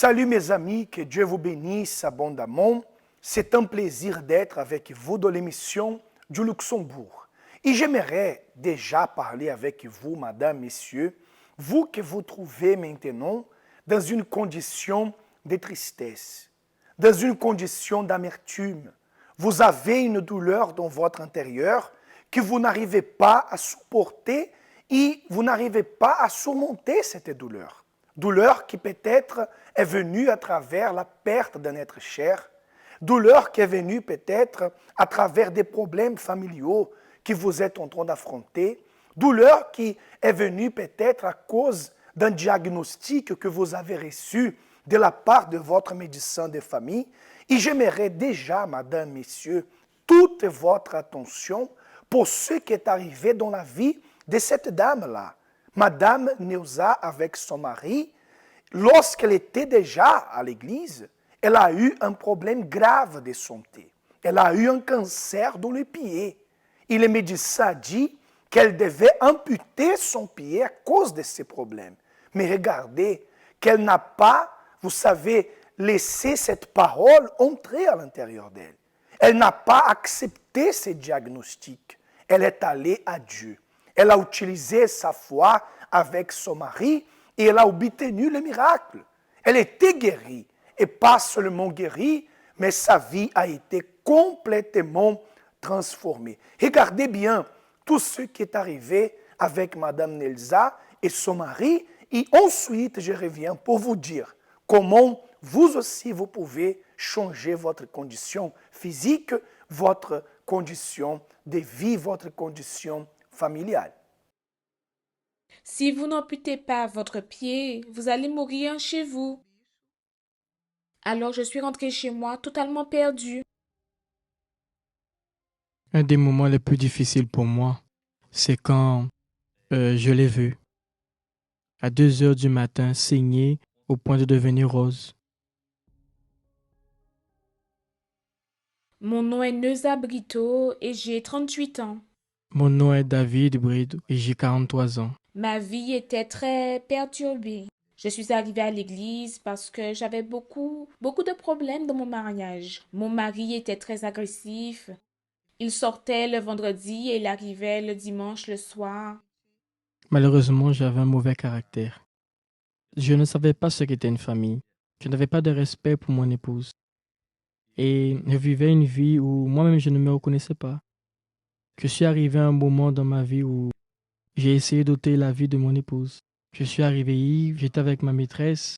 Salut mes amis, que Dieu vous bénisse abondamment. C'est un plaisir d'être avec vous dans l'émission du Luxembourg. Et j'aimerais déjà parler avec vous, madame, messieurs, vous que vous trouvez maintenant dans une condition de tristesse, dans une condition d'amertume. Vous avez une douleur dans votre intérieur que vous n'arrivez pas à supporter et vous n'arrivez pas à surmonter cette douleur. Douleur qui peut-être est venue à travers la perte d'un être cher, douleur qui est venue peut-être à travers des problèmes familiaux que vous êtes en train d'affronter, douleur qui est venue peut-être à cause d'un diagnostic que vous avez reçu de la part de votre médecin de famille. Et j'aimerais déjà, madame, messieurs, toute votre attention pour ce qui est arrivé dans la vie de cette dame-là. Madame Neuza, avec son mari, lorsqu'elle était déjà à l'église, elle a eu un problème grave de santé. Elle a eu un cancer dans le pied. Et le médecin a dit qu'elle devait amputer son pied à cause de ces problèmes. Mais regardez, qu'elle n'a pas, vous savez, laissé cette parole entrer à l'intérieur d'elle. Elle n'a pas accepté ce diagnostic. Elle est allée à Dieu. Elle a utilisé sa foi avec son mari et elle a obtenu le miracle. Elle était guérie. Et pas seulement guérie, mais sa vie a été complètement transformée. Regardez bien tout ce qui est arrivé avec Madame Nelza et son mari. Et ensuite, je reviens pour vous dire comment vous aussi, vous pouvez changer votre condition physique, votre condition de vie, votre condition familiale. Si vous n'amputez pas votre pied, vous allez mourir chez vous. Alors je suis rentrée chez moi totalement perdue. Un des moments les plus difficiles pour moi, c'est quand je l'ai vu à 2 heures du matin saigner au point de devenir rose. Mon nom est Neuza Brito et j'ai 38 ans. Mon nom est David Bride et j'ai 43 ans. Ma vie était très perturbée. Je suis arrivée à l'église parce que j'avais beaucoup de problèmes dans mon mariage. Mon mari était très agressif. Il sortait le vendredi et il arrivait le dimanche le soir. Malheureusement, j'avais un mauvais caractère. Je ne savais pas ce qu'était une famille. Je n'avais pas de respect pour mon épouse. Et je vivais une vie où moi-même je ne me reconnaissais pas. Je suis arrivé à un moment dans ma vie où j'ai essayé d'ôter la vie de mon épouse. Je suis arrivé ivre, j'étais avec ma maîtresse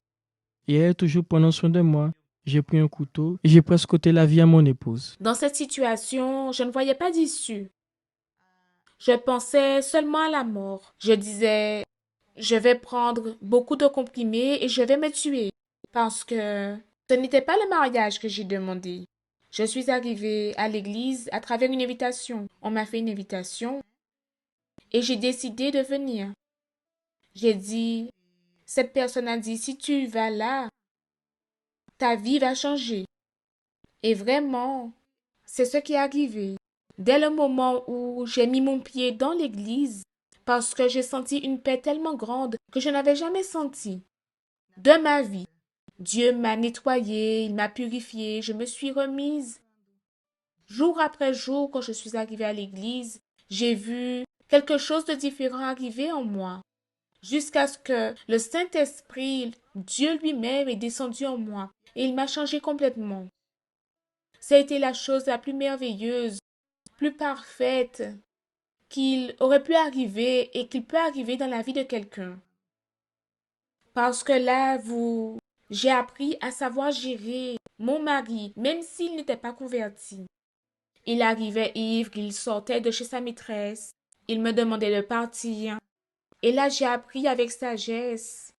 et elle toujours prenant soin de moi. J'ai pris un couteau et j'ai presque ôté la vie à mon épouse. Dans cette situation, je ne voyais pas d'issue. Je pensais seulement à la mort. Je disais, je vais prendre beaucoup de comprimés et je vais me tuer. Parce que ce n'était pas le mariage que j'ai demandé. Je suis arrivée à l'église à travers une invitation. On m'a fait une invitation et j'ai décidé de venir. J'ai dit, cette personne a dit, si tu vas là, ta vie va changer. Et vraiment, c'est ce qui est arrivé. Dès le moment où j'ai mis mon pied dans l'église, parce que j'ai senti une paix tellement grande que je n'avais jamais sentie de ma vie. Dieu m'a nettoyée, il m'a purifiée, je me suis remise. Jour après jour, quand je suis arrivée à l'église, j'ai vu quelque chose de différent arriver en moi, jusqu'à ce que le Saint-Esprit, Dieu lui-même, est descendu en moi et il m'a changé complètement. Ça a été la chose la plus merveilleuse, plus parfaite qu'il aurait pu arriver et qu'il peut arriver dans la vie de quelqu'un. Parce que là, j'ai appris à savoir gérer mon mari, même s'il n'était pas converti. Il arrivait ivre, il sortait de chez sa maîtresse, il me demandait de partir. Et là, j'ai appris avec sagesse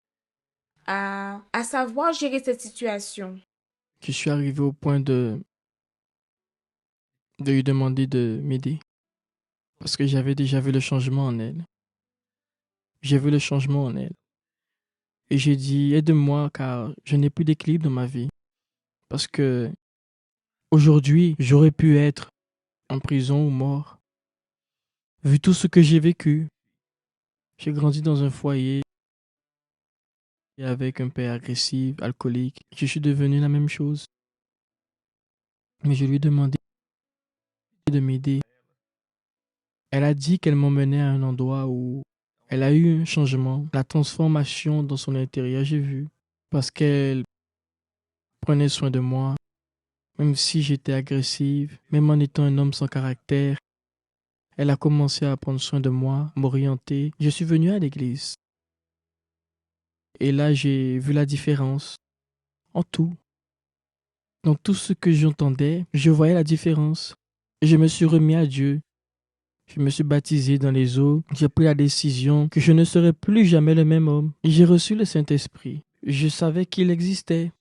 à savoir gérer cette situation. Je suis arrivé au point de lui demander de m'aider parce que j'avais déjà vu le changement en elle. J'ai vu le changement en elle. Et j'ai dit, aide-moi car je n'ai plus d'équilibre dans ma vie. Parce que aujourd'hui, j'aurais pu être en prison ou mort. Vu tout ce que j'ai vécu, j'ai grandi dans un foyer. et avec un père agressif, alcoolique. Je suis devenu la même chose. Mais je lui ai demandé de m'aider. Elle a dit qu'elle m'emmenait à un endroit où elle a eu un changement, la transformation dans son intérieur, j'ai vu. Parce qu'elle prenait soin de moi, même si j'étais agressive, même en étant un homme sans caractère. Elle a commencé à prendre soin de moi, m'orienter. Je suis venu à l'église. Et là, j'ai vu la différence en tout. Dans tout ce que j'entendais, je voyais la différence. Je me suis remis à Dieu. Je me suis baptisé dans les eaux. J'ai pris la décision que je ne serai plus jamais le même homme. J'ai reçu le Saint-Esprit. Je savais qu'il existait.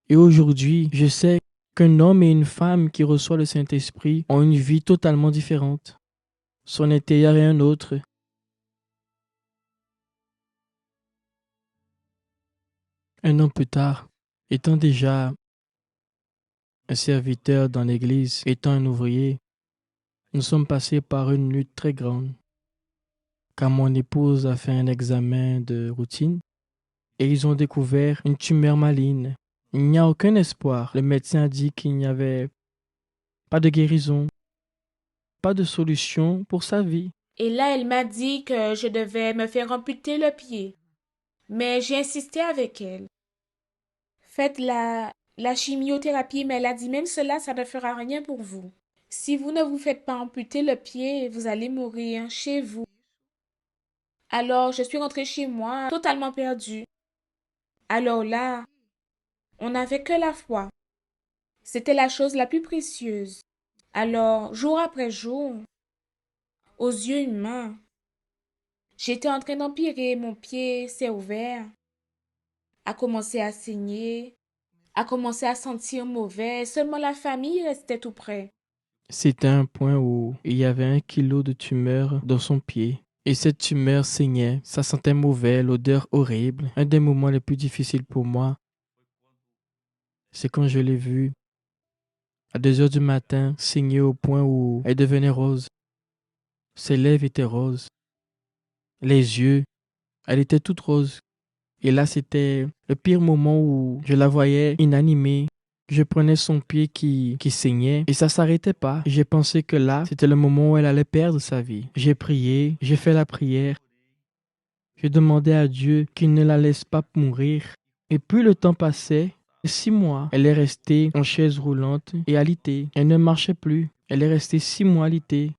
Et aujourd'hui, je sais qu'un homme et une femme qui reçoivent le Saint-Esprit ont une vie totalement différente. Son intérieur est un autre. Un an plus tard, étant déjà un serviteur dans l'église, étant un ouvrier, nous sommes passés par une lutte très grande. Car mon épouse a fait un examen de routine et ils ont découvert une tumeur maligne. Il n'y a aucun espoir. Le médecin a dit qu'il n'y avait pas de guérison, pas de solution pour sa vie. Et là, elle m'a dit que je devais me faire amputer le pied. Mais j'ai insisté avec elle. Faites la chimiothérapie, mais elle a dit même cela, ça ne fera rien pour vous. Si vous ne vous faites pas amputer le pied, vous allez mourir chez vous. Alors, je suis rentrée chez moi, totalement perdue. Alors là, on n'avait que la foi. C'était la chose la plus précieuse. Alors, jour après jour, aux yeux humains, j'étais en train d'empirer, mon pied s'est ouvert, a commencé à saigner, a commencé à sentir mauvais, seulement la famille restait tout près. C'était un point où il y avait 1 kilo de tumeur dans son pied. Et cette tumeur saignait, ça sentait mauvais, l'odeur horrible. Un des moments les plus difficiles pour moi, c'est quand je l'ai vue à 2 heures du matin, saigner au point où elle devenait rose. Ses lèvres étaient roses. Les yeux, elle était toute rose. Et là, c'était le pire moment où je la voyais inanimée. Je prenais son pied qui saignait et ça s'arrêtait pas. J'ai pensé que là, c'était le moment où elle allait perdre sa vie. J'ai prié, j'ai fait la prière. J'ai demandé à Dieu qu'il ne la laisse pas mourir. Et plus le temps passait, 6 mois, elle est restée en chaise roulante et alitée. Elle ne marchait plus. Elle est restée 6 mois alitée.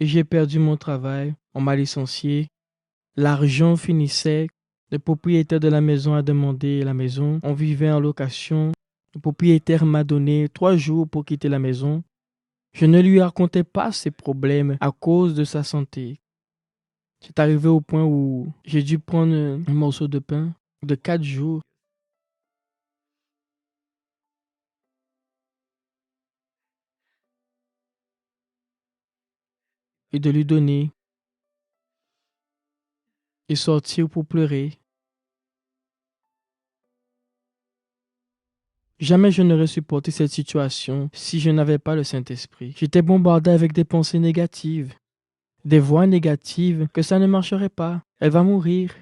Et j'ai perdu mon travail. On m'a licencié. L'argent finissait. Le propriétaire de la maison a demandé la maison. On vivait en location. Le propriétaire m'a donné 3 jours pour quitter la maison. Je ne lui racontais pas ses problèmes à cause de sa santé. C'est arrivé au point où j'ai dû prendre un morceau de pain de 4 jours et de lui donner et sortir pour pleurer. Jamais je n'aurais supporté cette situation si je n'avais pas le Saint-Esprit. J'étais bombardé avec des pensées négatives, des voix négatives que ça ne marcherait pas. Elle va mourir.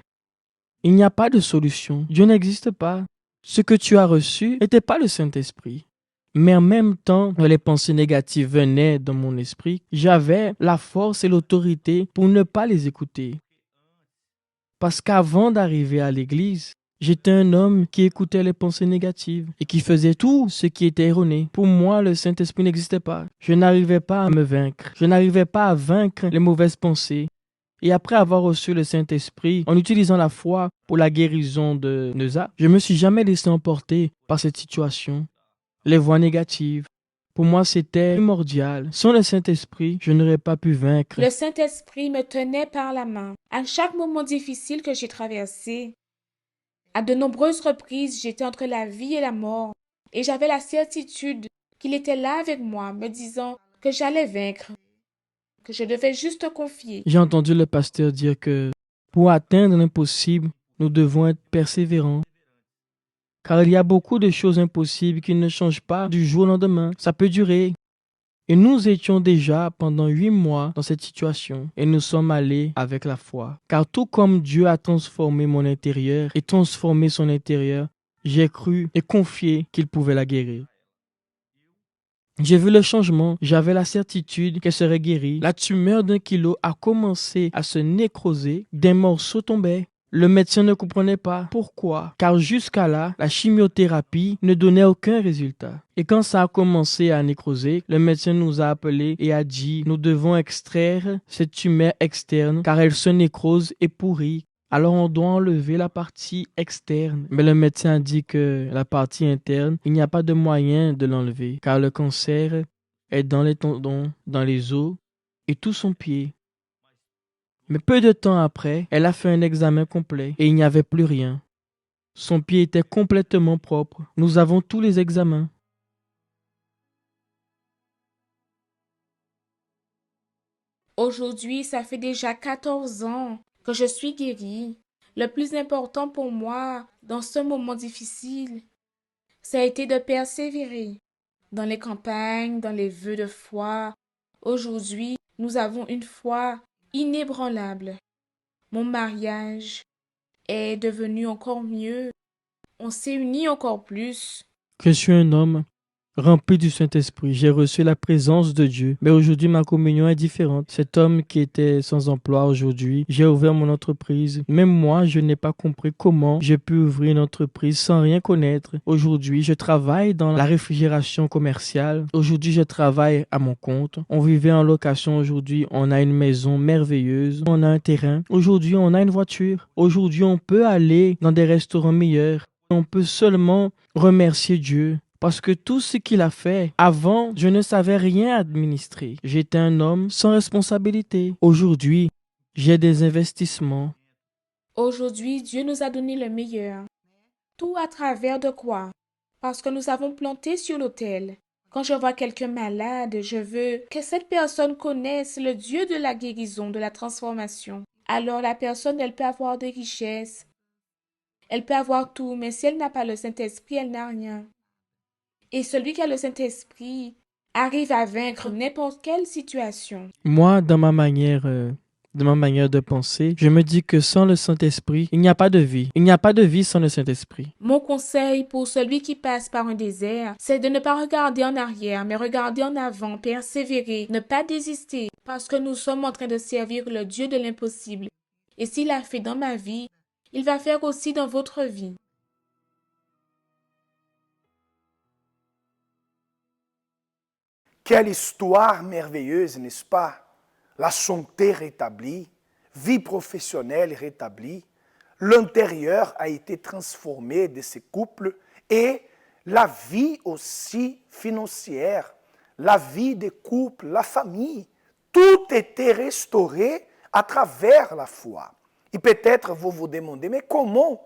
Il n'y a pas de solution. Dieu n'existe pas. Ce que tu as reçu n'était pas le Saint-Esprit. Mais en même temps, les pensées négatives venaient dans mon esprit. J'avais la force et l'autorité pour ne pas les écouter. Parce qu'avant d'arriver à l'église, j'étais un homme qui écoutait les pensées négatives et qui faisait tout ce qui était erroné. Pour moi, le Saint-Esprit n'existait pas. Je n'arrivais pas à me vaincre. Je n'arrivais pas à vaincre les mauvaises pensées. Et après avoir reçu le Saint-Esprit, en utilisant la foi pour la guérison de Neuza, je ne me suis jamais laissé emporter par cette situation. Les voix négatives. Pour moi, c'était primordial. Sans le Saint-Esprit, je n'aurais pas pu vaincre. Le Saint-Esprit me tenait par la main. À chaque moment difficile que j'ai traversé, à de nombreuses reprises, j'étais entre la vie et la mort. Et j'avais la certitude qu'il était là avec moi, me disant que j'allais vaincre, que je devais juste confier. J'ai entendu le pasteur dire que pour atteindre l'impossible, nous devons être persévérants. Car il y a beaucoup de choses impossibles qui ne changent pas du jour au lendemain. Ça peut durer. Et nous étions déjà pendant 8 mois dans cette situation et nous sommes allés avec la foi. Car tout comme Dieu a transformé mon intérieur et transformé son intérieur, j'ai cru et confié qu'il pouvait la guérir. J'ai vu le changement, j'avais la certitude qu'elle serait guérie. La tumeur d'1 kilo a commencé à se nécroser, des morceaux tombaient. Le médecin ne comprenait pas pourquoi, car jusqu'à là, la chimiothérapie ne donnait aucun résultat. Et quand ça a commencé à nécroser, le médecin nous a appelés et a dit « Nous devons extraire cette tumeur externe car elle se nécrose et pourrit. Alors on doit enlever la partie externe. » Mais le médecin a dit que la partie interne, il n'y a pas de moyen de l'enlever car le cancer est dans les tendons, dans les os et tout son pied. Mais peu de temps après, elle a fait un examen complet et il n'y avait plus rien. Son pied était complètement propre. Nous avons tous les examens. Aujourd'hui, ça fait déjà 14 ans que je suis guérie. Le plus important pour moi dans ce moment difficile, ça a été de persévérer dans les campagnes, dans les vœux de foi. Aujourd'hui, nous avons une foi inébranlable. Mon mariage est devenu encore mieux. On s'est unis encore plus. Je suis un homme rempli du Saint-Esprit. J'ai reçu la présence de Dieu. Mais aujourd'hui, ma communion est différente. Cet homme qui était sans emploi aujourd'hui, j'ai ouvert mon entreprise. Même moi, je n'ai pas compris comment j'ai pu ouvrir une entreprise sans rien connaître. Aujourd'hui, je travaille dans la réfrigération commerciale. Aujourd'hui, je travaille à mon compte. On vivait en location. Aujourd'hui, on a une maison merveilleuse. On a un terrain. Aujourd'hui, on a une voiture. Aujourd'hui, on peut aller dans des restaurants meilleurs. On peut seulement remercier Dieu. Parce que tout ce qu'il a fait, avant, je ne savais rien administrer. J'étais un homme sans responsabilité. Aujourd'hui, j'ai des investissements. Aujourd'hui, Dieu nous a donné le meilleur. Tout à travers de quoi? Parce que nous avons planté sur l'autel. Quand je vois quelqu'un malade, je veux que cette personne connaisse le Dieu de la guérison, de la transformation. Alors la personne, elle peut avoir des richesses, elle peut avoir tout, mais si elle n'a pas le Saint-Esprit, elle n'a rien. Et celui qui a le Saint-Esprit arrive à vaincre n'importe quelle situation. Moi, dans ma manière de penser, je me dis que sans le Saint-Esprit, il n'y a pas de vie. Il n'y a pas de vie sans le Saint-Esprit. Mon conseil pour celui qui passe par un désert, c'est de ne pas regarder en arrière, mais regarder en avant, persévérer, ne pas désister, parce que nous sommes en train de servir le Dieu de l'impossible. Et s'il a fait dans ma vie, il va faire aussi dans votre vie. Quelle histoire merveilleuse, n'est-ce pas? La santé rétablie, vie professionnelle rétablie, l'intérieur a été transformé de ces couples et la vie aussi financière, la vie des couples, la famille, tout était restauré à travers la foi. Et peut-être vous vous demandez, mais comment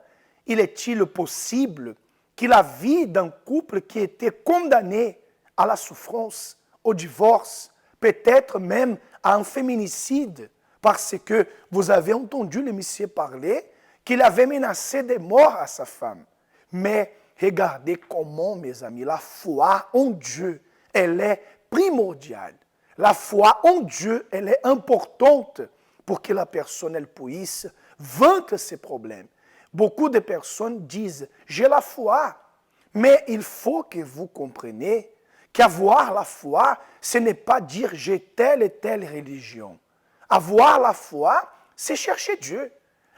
il est-il possible que la vie d'un couple qui était condamné à la souffrance, au divorce, peut-être même à un féminicide, parce que vous avez entendu le monsieur parler qu'il avait menacé de mort à sa femme. Mais regardez comment, mes amis, la foi en Dieu, elle est primordiale. La foi en Dieu, elle est importante pour que la personne elle puisse vaincre ses problèmes. Beaucoup de personnes disent, j'ai la foi, mais il faut que vous compreniez qu'avoir la foi, ce n'est pas dire j'ai telle et telle religion. Avoir la foi, c'est chercher Dieu.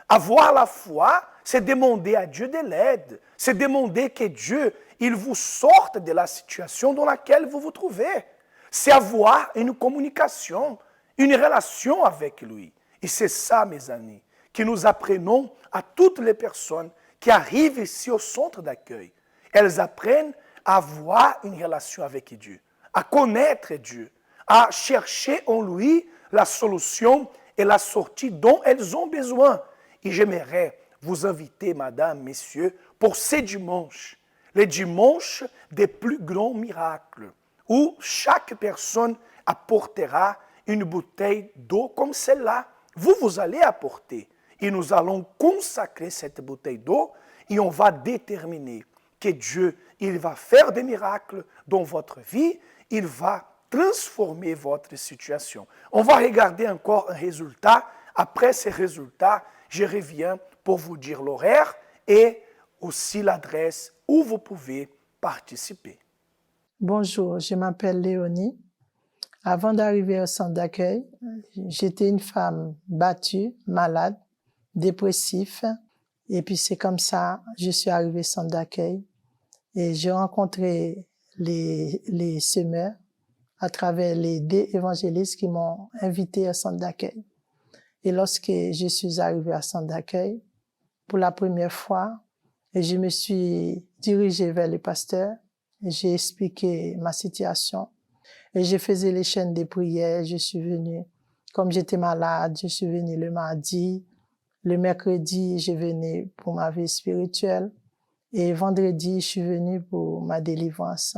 Avoir la foi, c'est demander à Dieu de l'aide. C'est demander que Dieu, il vous sorte de la situation dans laquelle vous vous trouvez. C'est avoir une communication, une relation avec lui. Et c'est ça, mes amis, que nous apprenons à toutes les personnes qui arrivent ici au centre d'accueil. Elles apprennent à avoir une relation avec Dieu, à connaître Dieu, à chercher en lui la solution et la sortie dont elles ont besoin. Et j'aimerais vous inviter, madame, messieurs, pour ces dimanches, les dimanches des plus grands miracles, où chaque personne apportera une bouteille d'eau comme celle-là. Vous allez apporter. Et nous allons consacrer cette bouteille d'eau et on va déterminer que Dieu, il va faire des miracles dans votre vie, il va transformer votre situation. On va regarder encore un résultat. Après ces résultats, je reviens pour vous dire l'horaire et aussi l'adresse où vous pouvez participer. Bonjour, je m'appelle Léonie. Avant d'arriver au centre d'accueil, j'étais une femme battue, malade, dépressive. Et puis c'est comme ça, je suis arrivée au centre d'accueil et j'ai rencontré les semeurs à travers les deux évangélistes qui m'ont invité au centre d'accueil. Et lorsque je suis arrivée au centre d'accueil, pour la première fois, je me suis dirigée vers le pasteur. J'ai expliqué ma situation et je faisais les chaînes de prières. Je suis venue, comme j'étais malade, je suis venue le mardi. Le mercredi, je venais pour ma vie spirituelle. Et vendredi, je suis venue pour ma délivrance.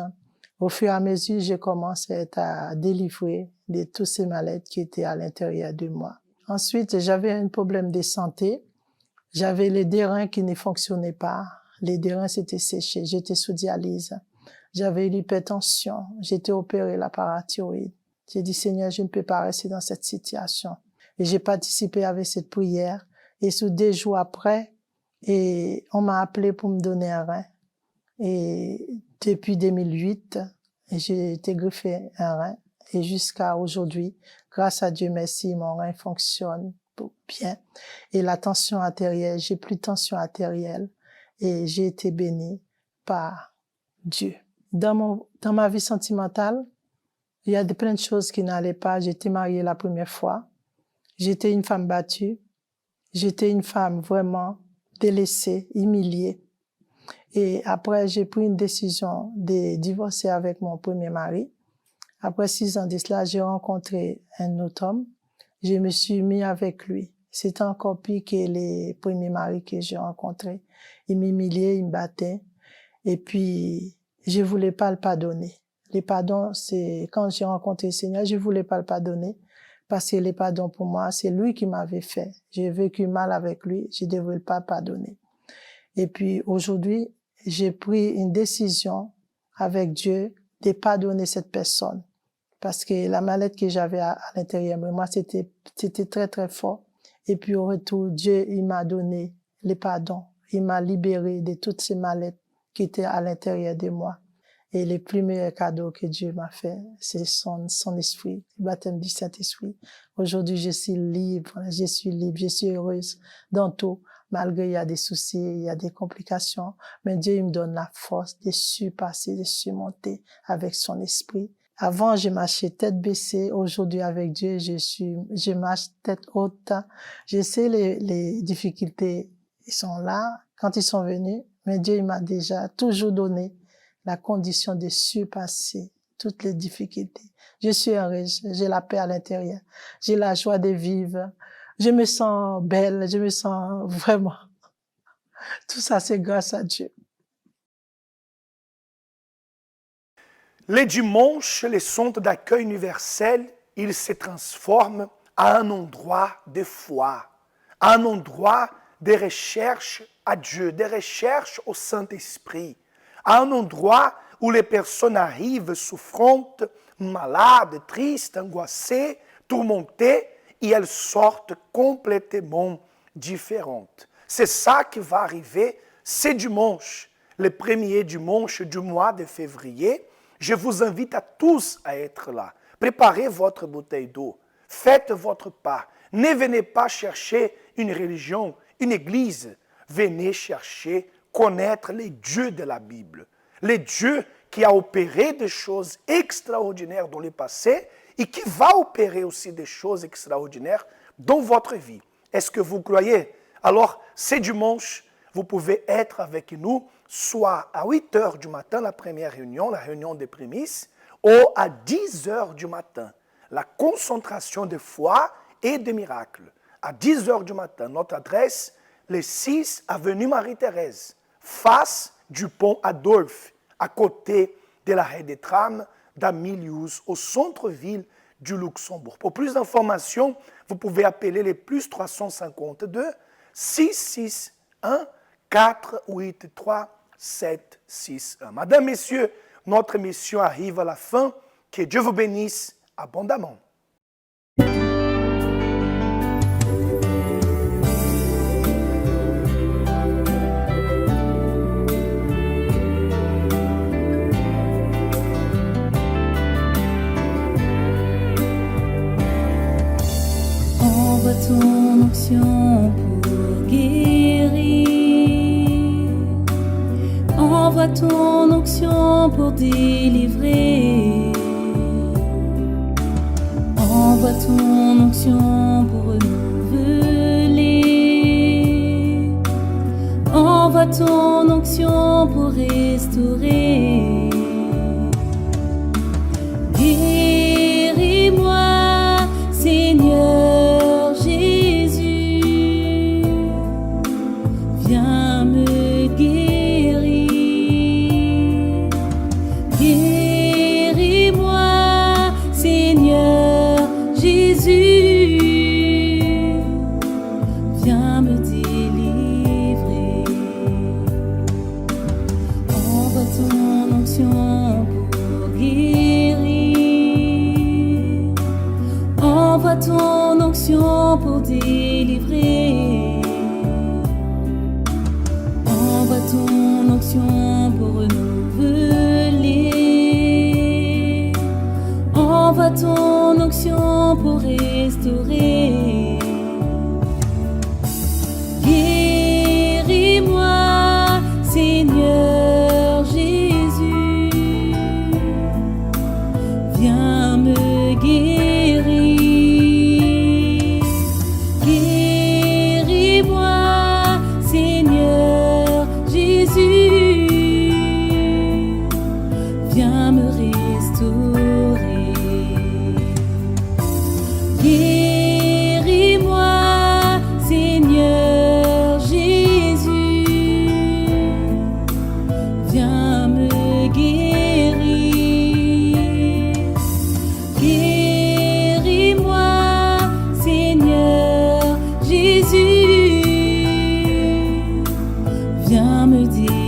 Au fur et à mesure, je commençais à délivrer de tous ces maladies qui étaient à l'intérieur de moi. Ensuite, j'avais un problème de santé. J'avais les deux reins qui ne fonctionnaient pas. Les deux reins s'étaient séchés. J'étais sous dialyse. J'avais l'hypertension. J'étais opérée la parathyroïde. J'ai dit, Seigneur, je ne peux pas rester dans cette situation. Et j'ai participé avec cette prière. Et sous 2 jours après, et on m'a appelé pour me donner un rein. Et depuis 2008, j'ai été greffé un rein. Et jusqu'à aujourd'hui, grâce à Dieu, merci, mon rein fonctionne bien. Et la tension artérielle, j'ai plus de tension artérielle. Et j'ai été bénie par Dieu. Dans ma vie sentimentale, il y a plein de choses qui n'allaient pas. J'étais mariée la première fois. J'étais une femme battue. J'étais une femme vraiment délaissée, humiliée. Et après, j'ai pris une décision de divorcer avec mon premier mari. Après 6 ans de cela, j'ai rencontré un autre homme. Je me suis mis avec lui. C'était encore pire que les premiers maris que j'ai rencontrés. Il m'humiliait, il me battait. Et puis, je voulais pas le pardonner. Les pardons, c'est quand j'ai rencontré le Seigneur, je voulais pas le pardonner. Parce que les pardons pour moi, c'est lui qui m'avait fait. J'ai vécu mal avec lui, je ne devais pas pardonner. Et puis aujourd'hui, j'ai pris une décision avec Dieu de pardonner cette personne. Parce que la maladie que j'avais à l'intérieur de moi, c'était très très fort. Et puis au retour, Dieu, il m'a donné les pardons. Il m'a libéré de toutes ces maladies qui étaient à l'intérieur de moi. Et le plus meilleur cadeau que Dieu m'a fait, c'est son esprit, le baptême du Saint-Esprit. Aujourd'hui, je suis libre, je suis heureuse dans tout. Malgré il y a des soucis, il y a des complications, mais Dieu, il me donne la force de surpasser, de surmonter avec son esprit. Avant, je marchais tête baissée. Aujourd'hui, avec Dieu, je marche tête haute. Je sais les difficultés, ils sont là quand ils sont venus, mais Dieu, il m'a déjà toujours donné la condition de surpasser toutes les difficultés. Je suis heureuse, j'ai la paix à l'intérieur, j'ai la joie de vivre, je me sens belle, je me sens vraiment. Tout ça, c'est grâce à Dieu. Les dimanches, les centres d'accueil universel, ils se transforment à un endroit de foi, à un endroit de recherche à Dieu, de recherche au Saint-Esprit, à un endroit où les personnes arrivent souffrantes, malades, tristes, angoissées, tourmentées, et elles sortent complètement différentes. C'est ça qui va arriver ce dimanche, le premier dimanche du mois de février. Je vous invite à tous à être là. Préparez votre bouteille d'eau. Faites votre pas. Ne venez pas chercher une religion, une église. Venez chercher, connaître les dieux de la Bible. Les dieux qui a opéré des choses extraordinaires dans le passé et qui va opérer aussi des choses extraordinaires dans votre vie. Est-ce que vous croyez? Alors, ce dimanche, vous pouvez être avec nous, soit à 8 heures du matin, la première réunion, la réunion des prémices, ou à 10 heures du matin, la concentration de foi et de miracles. À 10 heures du matin, notre adresse, le 6 avenue Marie-Thérèse, face du pont Adolphe, à côté de l'arrêt des trams d'Amilius, au centre-ville du Luxembourg. Pour plus d'informations, vous pouvez appeler les plus 352 661 483 761. Madame, Messieurs, notre mission arrive à la fin. Que Dieu vous bénisse abondamment. Envoie ton onction pour guérir. Envoie ton onction pour délivrer. Envoie ton onction pour renouveler. Envoie ton onction pour restaurer. Guéris-moi, Seigneur Jésus, viens me guérir. Guéris-moi, Seigneur Jésus, viens me délivrer. Envoie ton onction pour guérir. Envoie ton onction pour délivrer. Envoie ton onction pour renouveler. Envoie ton onction pour restaurer. Guéris-moi, Seigneur Jésus, viens me guérir. Guéris-moi, Seigneur Jésus, viens me restaurer. Guéris-moi, Seigneur Jésus, viens me guérir. Guéris-moi, Seigneur Jésus, viens me délivrer.